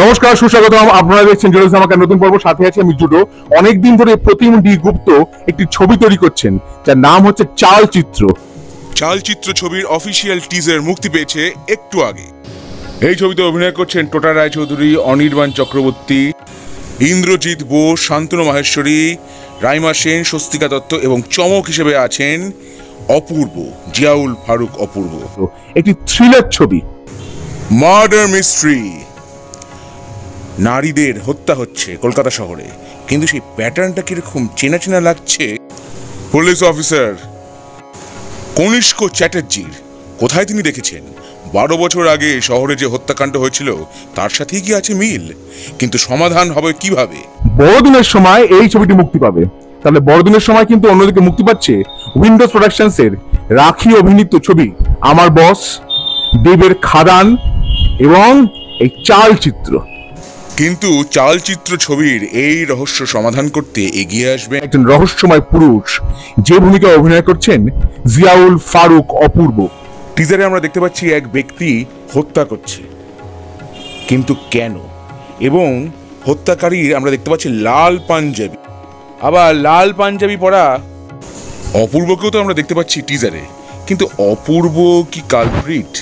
নমস্কার, সুস্বাগতম। আপনারা দেখছেন জুডো ধামাকার নতুন পর্ব। সাথে আছে আমি জুডো। অনেকদিন ধরে প্রতিম ডি গুপ্ত একটি ছবি তৈরি করছেন, যার নাম হচ্ছে চালচিত্র। চালচিত্র ছবির অফিসিয়াল টিজার মুক্তি পেয়েছে একটু আগে। এই ছবিতে অভিনয় করছেন টোটা রায়চৌধুরী, অনির্বাণ চক্রবর্তী, ইন্দ্রজিৎ বোস, শান্তনু মাহেশ্বরী, রাইমা সেন, স্বস্তিকা দত্ত এবং চমক হিসেবে আছেন অপূর্ব, জিয়াউল ফারুক অপূর্ব। একটি থ্রিলার ছবি, মার্ডার মিস্ট্রি। নারীদের হত্যা হচ্ছে কলকাতা শহরে, কিন্তু সেই প্যাটার্নটা কিরকম চেনা চেনা লাগছে। পুলিশ অফিসার কনিষ্ক চ্যাটার্জির কোথায় তিনি দেখেছেন 12 বছর আগে শহরে যে হত্যাকাণ্ড হয়েছিল তার সাথেই কি আছে মিল? কিন্তু সমাধান হবে কিভাবে? বড়দিনের সময় এই ছবিটি মুক্তি পাবে। তাহলে বড়দিনের সময় কিন্তু অন্যদিকে মুক্তি পাচ্ছে উইন্ডোজ প্রোডাকশনস এর রাখি অভিনীত ছবি আমার বস, দেবের খাদান এবং এই চালচিত্র। কিন্তু চালচিত্র ছবির এই রহস্য সমাধান করতে এগিয়ে আসবেন একজন রহস্যময় পুরুষ, যে ভূমিকা অভিনয় করছেন জিয়াউল ফারুক অপূর্ব। টিজারে আমরা দেখতে পাচ্ছি এক ব্যক্তি হত্যা করছে, কিন্তু কেন? এবং হত্যাকারীর আমরা দেখতে পাচ্ছি লাল পাঞ্জাবি, আবার লাল পাঞ্জাবি পরা অপূর্বকেও তো আমরা দেখতে পাচ্ছি টিজারে। কিন্তু অপূর্ব কি কালপ্রিট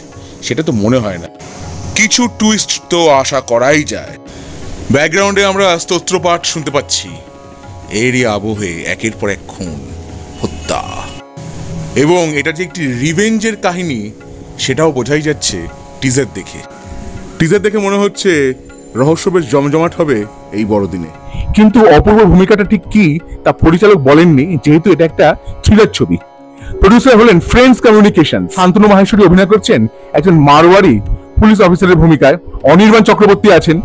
সেটা তো মনে হয় না। কিছু টুইস্ট তো আশা করাই যায়। ব্যাকগ্রাউন্ডে আমরা স্তোত্রপাঠ শুনতে পাচ্ছি। এরই আবহে একের পর এক খুন, হত্যা, এবং এটা যে একটি রিভেঞ্জের কাহিনী সেটাও বোঝাই যাচ্ছে টিজার দেখে। টিজার দেখে মনে হচ্ছে রহস্য বেশ জমজমাট হবে এই বড়দিনে। কিন্তু অপূর্ব ভূমিকাটা ঠিক কি তা পরিচালক বলেননি, যেহেতু এটা একটা থ্রিলার ছবি। প্রডিউসার হলেন ফ্রেন্ডস কমিউনিকেশন। শান্তনু মাহেশ্বরী অভিনয় করছেন একজন মারওয়ারি পুলিশ অফিসারের ভূমিকায়। অনির্বাণ চক্রবর্তী আছেন।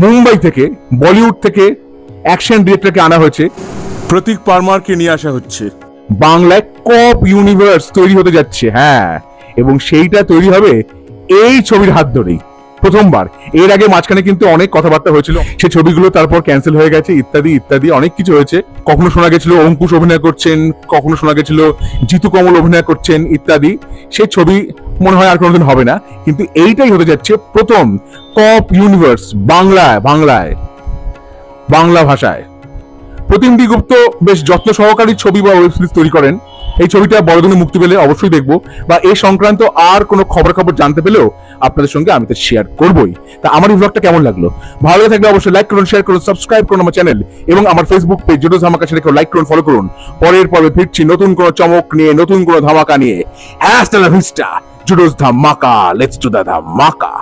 মুম্বাই থেকে, বলিউড থেকে অ্যাকশন ডিরেক্টরকে আনা হয়েছে। প্রতীক পারমারকে নিয়ে আসা হচ্ছে। বাংলায় কপ ইউনিভার্স তৈরি হতে যাচ্ছে, হ্যাঁ, এবং সেইটা তৈরি হবে এই ছবির হাত ধরেই প্রথমবার। এর আগে মাঝখানে কিন্তু অনেক কথাবার্তা হয়েছিল, সে ছবিগুলো তারপর ক্যান্সেল হয়ে গেছে, ইত্যাদি ইত্যাদি অনেক কিছু হয়েছে। কখনো শোনা গেছিল অঙ্কুশ অভিনয় করছেন, কখনো শোনা গেছিল জিতু কমল অভিনয় করছেন ইত্যাদি। সে ছবি মনে হয় আর কোনোদিন হবে না। কিন্তু এইটাই হতে যাচ্ছে প্রথম কপ ইউনিভার্স বাংলা ভাষায়। প্রতিম ডি গুপ্ত বেশ যত্ন সহকারী ছবি বা ওয়েব সিরিজ তৈরি করেন। এই ছবিটা বড়দিনে মুক্তি পেলে অবশ্যই দেখবো, বা এই সংক্রান্ত আর কোনো খবর জানতে পেলেও আপনাদের সঙ্গে আমি তো শেয়ার করবোই। তা আমার এই ব্লগটা কেমন লাগলো? ভালো লাগে থাকলে অবশ্যই লাইক করুন, শেয়ার করুন, সাবস্ক্রাইব করুন আমার চ্যানেল এবং আমার ফেসবুক পেজ জুডো ধামাকা, সেটাকে লাইক করুন, ফলো করুন। পরের পর্বে ফিরছি নতুন কোনো চমক নিয়ে, নতুন কোনো ধামাকা নিয়ে। হ্যাস্টালা ভিস্টা জুডোস ধামাকা, লেটস ডু দ্য ধামাকা।